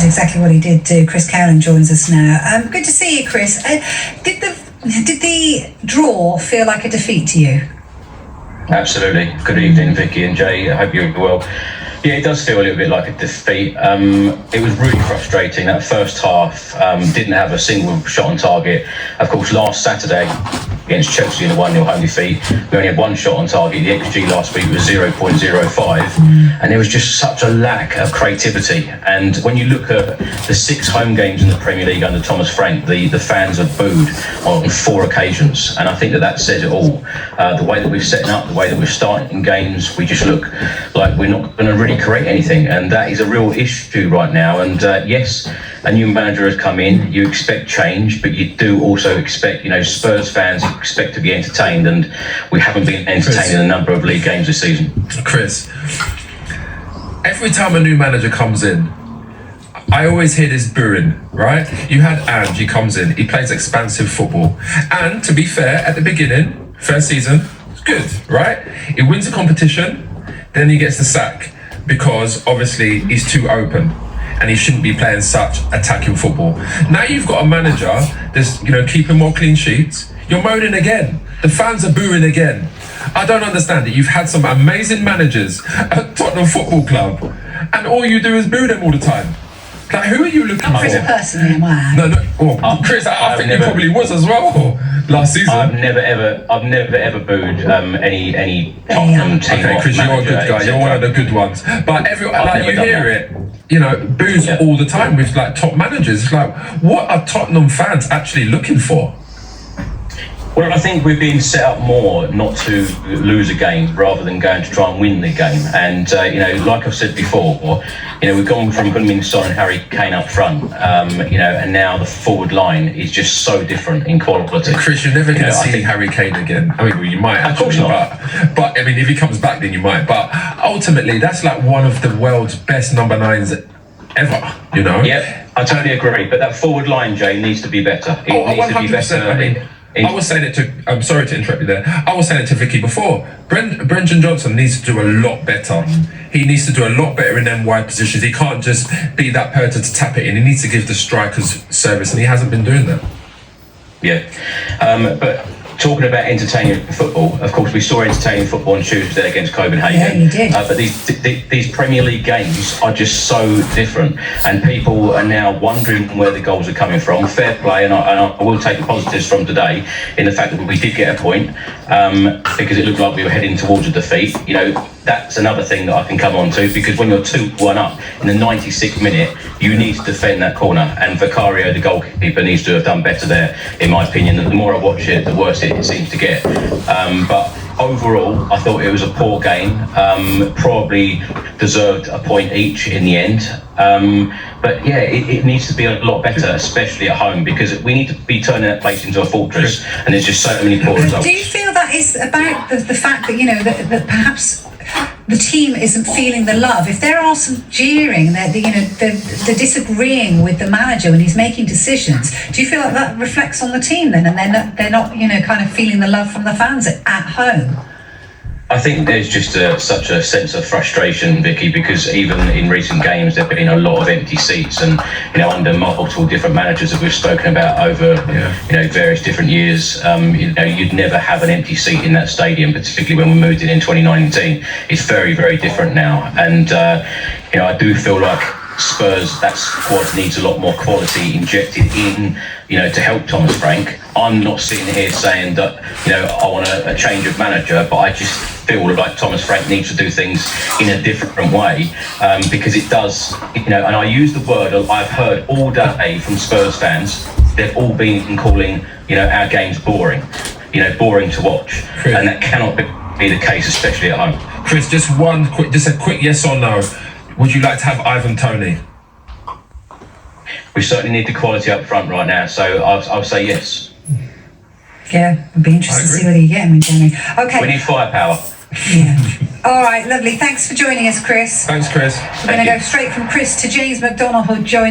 is exactly what he did do. Chris Cowlin joins us now. Good to see you, Chris. Did the draw feel like a defeat to you? Absolutely. Good evening, Vicky and Jay. I hope you're well. Yeah, it does feel a little bit like a defeat. It was really frustrating. That first half didn't have a single shot on target. Of course, last Saturday against Chelsea in a 1-0 home defeat, we only had one shot on target. The XG last week was 0.05, and there was just such a lack of creativity. And when you look at the 6 home games in the Premier League under Thomas Frank, the fans have booed on 4 occasions, and I think that says it all. The way that we're setting up, the way that we're starting games, we just look like we're not going to really create anything, and that is a real issue right now. And yes, a new manager has come in. You expect change, but you do also expect, Spurs fans expect to be entertained, and we haven't been entertained in a number of league games this season. Chris, every time a new manager comes in, I always hear this booing, right? You had Ange, he comes in, he plays expansive football, and to be fair, at the beginning, first season, it's good, right? He wins the competition, then he gets the sack because obviously he's too open and he shouldn't be playing such attacking football. Now you've got a manager that's keeping more clean sheets. You're moaning again. The fans are booing again. I don't understand it. You've had some amazing managers at Tottenham Football Club, and all you do is boo them all the time. Like, who are you looking for? Chris personally, am I? No. Oh, Chris, I think you probably was as well last season. I've never ever booed any Tottenham team. Okay, Chris, you're a good guy. You're one of the good ones. But you hear it, boos all the time with top managers. It's like, what are Tottenham fans actually looking for? Well, I think we're being set up more not to lose a game rather than going to try and win the game. And, like I've said before, we've gone from Heung-min Son and Harry Kane up front, and now the forward line is just so different in quality. Chris, you're never going to see Harry Kane again. I mean, well, you might actually, of course not. But I mean, if he comes back, then you might. But ultimately, that's like one of the world's best number 9s ever, Yeah, I totally agree. But that forward line, Jay, needs to be better. It needs to be better. I mean, I was saying it to, I'm sorry to interrupt you there, I was saying it to Vicky before, Brendan Johnson needs to do a lot better. He needs to do a lot better in them wide positions. He can't just be that person to tap it in. He needs to give the strikers service, and he hasn't been doing that. Yeah, but talking about entertaining football, of course, we saw entertaining football on Tuesday against Copenhagen. Yeah, you did. But these Premier League games are just so different, and people are now wondering where the goals are coming from. Fair play, and I will take the positives from today in the fact that we did get a point, because it looked like we were heading towards a defeat. That's another thing that I can come on to, because when you're 2-1 up in the 96th minute, you need to defend that corner, and Vicario, the goalkeeper, needs to have done better there, in my opinion. The more I watch it, the worse it seems to get. But overall, I thought it was a poor game. Probably deserved a point each in the end. But yeah, it needs to be a lot better, especially at home, because we need to be turning that place into a fortress, and there's just so many poor results. Do you feel that is about the fact that that perhaps the team isn't feeling the love? If there are some jeering, they're disagreeing with the manager when he's making decisions, do you feel like that reflects on the team then, and they're not kind of feeling the love from the fans at home? I think there's just such a sense of frustration, Vicky, because even in recent games there have been a lot of empty seats, and under multiple different managers that we've spoken about over various different years, you'd never have an empty seat in that stadium, particularly when we moved in 2019. It's very, very different now, and I do feel like Spurs, that squad needs a lot more quality injected in, to help Thomas Frank. I'm not sitting here saying that, I want a change of manager, but I just feel like Thomas Frank needs to do things in a different way, because it does, and I use the word I've heard all day from Spurs fans. They've all been calling, our games boring, boring to watch, Chris, and that cannot be the case, especially at home. Chris, just a quick yes or no. Would you like to have Ivan Toney? We certainly need the quality up front right now, so I'll say yes. Yeah, I'd be interested to see whether you get him in January. Okay. We need firepower. Yeah. All right, lovely. Thanks for joining us, Chris. Thanks, Chris. We're going to go straight from Chris to James McDonald, who joins